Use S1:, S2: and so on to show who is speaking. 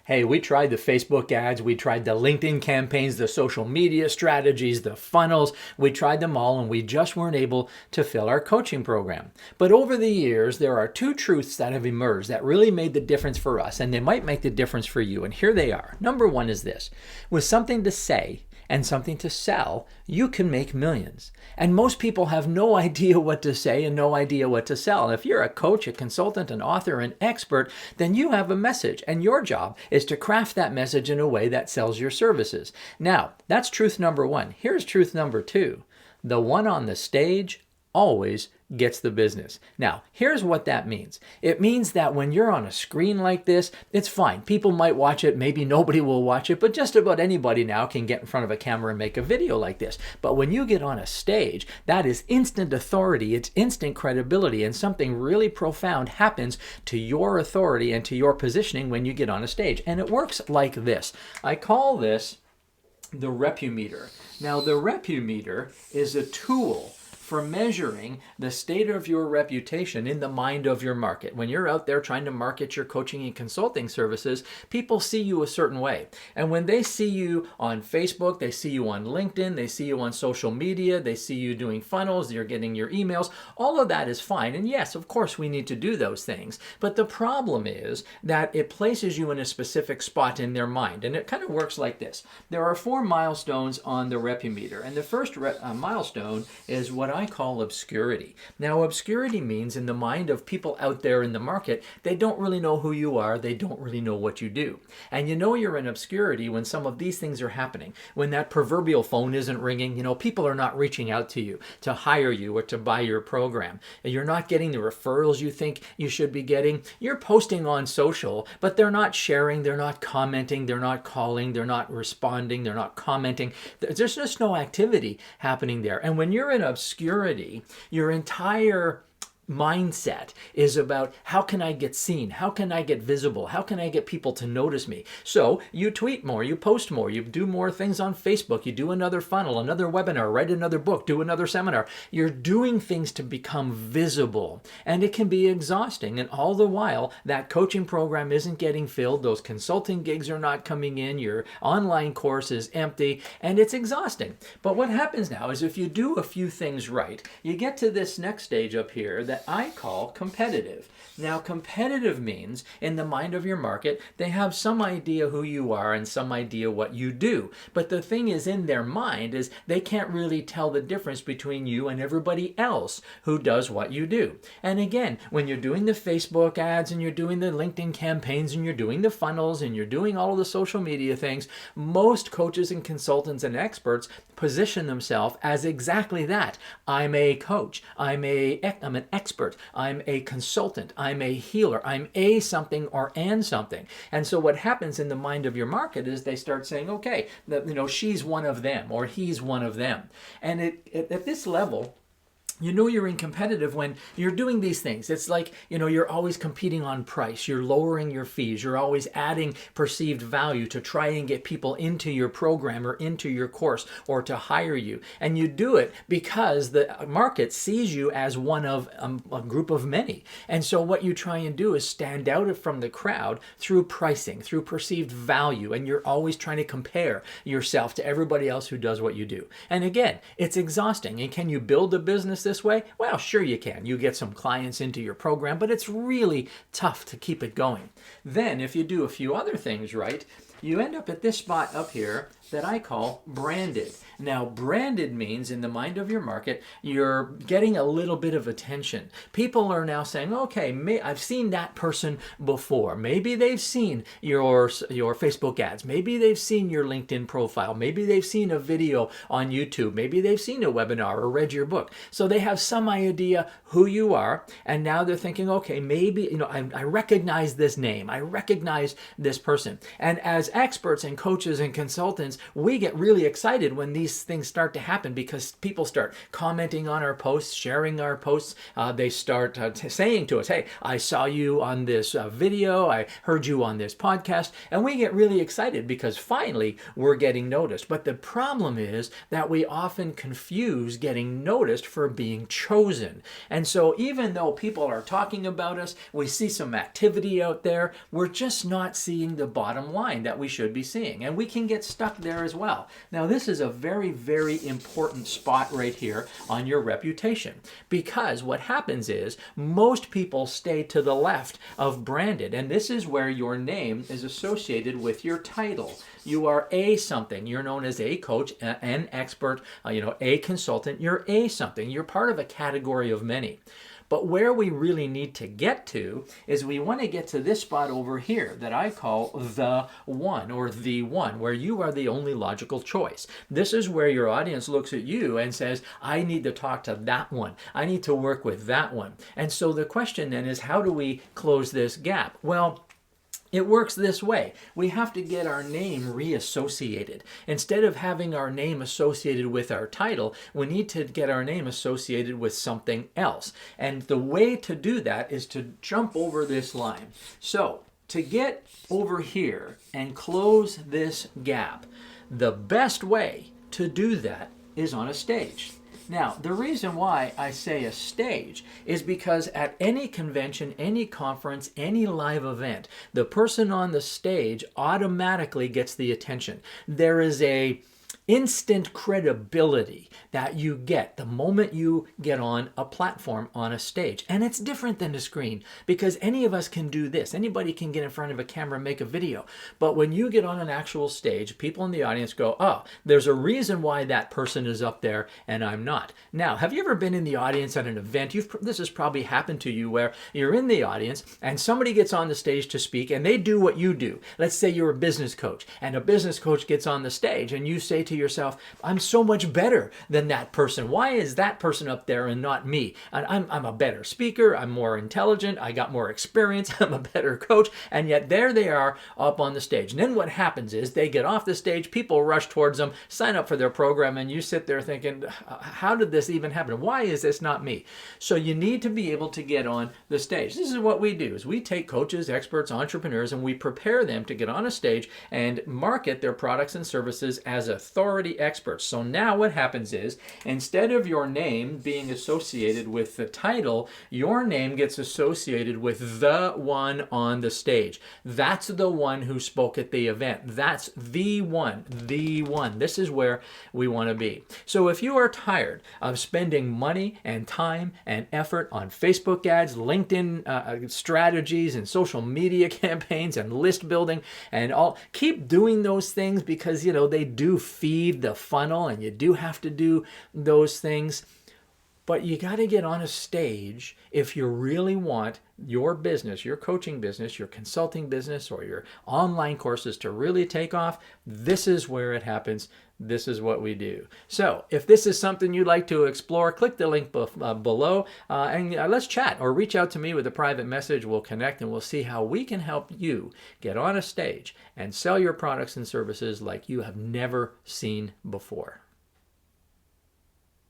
S1: Hey, we tried the Facebook ads, we tried the LinkedIn campaigns, the social media strategies, the funnels, we tried them all, and we just weren't able to fill our coaching program. But over the years, there are two truths that have emerged that really made the difference for us, and they might make the difference for you. And here they are. Number one is this: with something to say and something to sell, you can make millions. And most people have no idea what to say and no idea what to sell. And if you're a coach, a consultant, an author, an expert, then you have a message, and your job is to craft that message in a way that sells your services. Now, that's truth number one. Here's truth number two: the one on the stage always gets the business. Now, here's what that means. It means that when you're on a screen like this, it's fine. People might watch it, maybe nobody will watch it, but just about anybody now can get in front of a camera and make a video like this. But when you get on a stage, that is instant authority, it's instant credibility, and something really profound happens to your authority and to your positioning when you get on a stage. And it works like this. I call this the Repumeter. Now, the Repumeter is a tool for measuring the state of your reputation in the mind of your market. When you're out there trying to market your coaching and consulting services, people see you a certain way. And when they see you on Facebook, they see you on LinkedIn, they see you on social media, they see you doing funnels, you're getting your emails, all of that is fine. And yes, of course, we need to do those things. But the problem is that it places you in a specific spot in their mind. And it kind of works like this. There are 4 milestones on the Repumeter. And the first milestone is what I call obscurity. Now, obscurity means in the mind of people out there in the market, they don't really know who you are, they don't really know what you do. And you know you're in obscurity when some of these things are happening. When that proverbial phone isn't ringing, people are not reaching out to you to hire you or to buy your program. And you're not getting the referrals you think you should be getting. You're posting on social, but they're not sharing, they're not commenting, they're not calling, they're not responding, they're not commenting. There's just no activity happening there. And when you're in obscurity, your entire mindset is about how can I get seen? How can I get visible? How can I get people to notice me? So you tweet more, you post more, you do more things on Facebook, you do another funnel, another webinar, write another book, do another seminar. You're doing things to become visible, and it can be exhausting. And all the while, that coaching program isn't getting filled, those consulting gigs are not coming in, your online course is empty, and it's exhausting. But what happens now is if you do a few things right, you get to this next stage up here that I call competitive. Now, competitive means in the mind of your market, they have some idea who you are and some idea what you do. But the thing is, in their mind is they can't really tell the difference between you and everybody else who does what you do. And again, when you're doing the Facebook ads and you're doing the LinkedIn campaigns and you're doing the funnels and you're doing all of the social media things, most coaches and consultants and experts position themselves as exactly that. I'm a coach. I'm an expert. I'm a consultant. I'm a healer. I'm a something or an something. And so what happens in the mind of your market is they start saying, okay, she's one of them or he's one of them. And at this level, you're in competitive when you're doing these things. It's like, you're always competing on price. You're lowering your fees. You're always adding perceived value to try and get people into your program or into your course or to hire you. And you do it because the market sees you as one of a group of many. And so what you try and do is stand out from the crowd through pricing, through perceived value. And you're always trying to compare yourself to everybody else who does what you do. And again, it's exhausting. And can you build a business this way? Well, sure you can. You get some clients into your program, but it's really tough to keep it going. Then if you do a few other things right, you end up at this spot up here that I call branded. Now, branded means in the mind of your market, you're getting a little bit of attention. People are now saying, okay, I've seen that person before. Maybe they've seen your Facebook ads. Maybe they've seen your LinkedIn profile. Maybe they've seen a video on YouTube. Maybe they've seen a webinar or read your book. So they have some idea who you are. And now they're thinking, okay, maybe, I recognize this name. I recognize this person. And as experts and coaches and consultants, we get really excited when these things start to happen because people start commenting on our posts, sharing our posts. They start saying to us, hey, I saw you on this video. I heard you on this podcast. And we get really excited because finally we're getting noticed. But the problem is that we often confuse getting noticed for being being chosen. And so even though people are talking about us, we see some activity out there, we're just not seeing the bottom line that we should be seeing. And we can get stuck there as well. Now, this is a very, very important spot right here on your reputation, because what happens is most people stay to the left of branded, and this is where your name is associated with your title. You are a something. You're known as a coach, an expert, a consultant. You're a something. You're part of a category of many. But where we really need to get to is we want to get to this spot over here that I call the one, or the one, where you are the only logical choice. This is where your audience looks at you and says, I need to talk to that one. I need to work with that one. And so the question then is, how do we close this gap? Well, it works this way. We have to get our name reassociated. Instead of having our name associated with our title, we need to get our name associated with something else. And the way to do that is to jump over this line. So, to get over here and close this gap, the best way to do that is on a stage. Now, the reason why I say a stage is because at any convention, any conference, any live event, the person on the stage automatically gets the attention. There is a instant credibility that you get the moment you get on a platform, on a stage. And it's different than the screen, because any of us can do this. Anybody can get in front of a camera and make a video. But when you get on an actual stage, people in the audience go, oh, there's a reason why that person is up there and I'm not. Now, have you ever been in the audience at an event? This has probably happened to you, where you're in the audience and somebody gets on the stage to speak and they do what you do. Let's say you're a business coach, and a business coach gets on the stage and you say to yourself, I'm so much better than that person. Why is that person up there and not me? And I'm a better speaker, I'm more intelligent, I got more experience, I'm a better coach, and yet there they are up on the stage. And then what happens is they get off the stage, people rush towards them, sign up for their program, and you sit there thinking, how did this even happen? Why is this not me? So you need to be able to get on the stage. This is what we do, is we take coaches, experts, entrepreneurs, and we prepare them to get on a stage and market their products and services as authority experts. So now what happens is, instead of your name being associated with the title, your name gets associated with the one on the stage. That's the one who spoke at the event. That's the one, the one. This is where we want to be. So if you are tired of spending money and time and effort on Facebook ads, LinkedIn strategies, and social media campaigns, and list building, and all, keep doing those things, because they do feed the funnel, and you do have to do those things. But you got to get on a stage if you really want your business, your coaching business, your consulting business, or your online courses to really take off. This is where it happens. This is what we do. So if this is something you'd like to explore, click the link below and let's chat, or reach out to me with a private message. We'll connect and we'll see how we can help you get on a stage and sell your products and services like you have never seen before.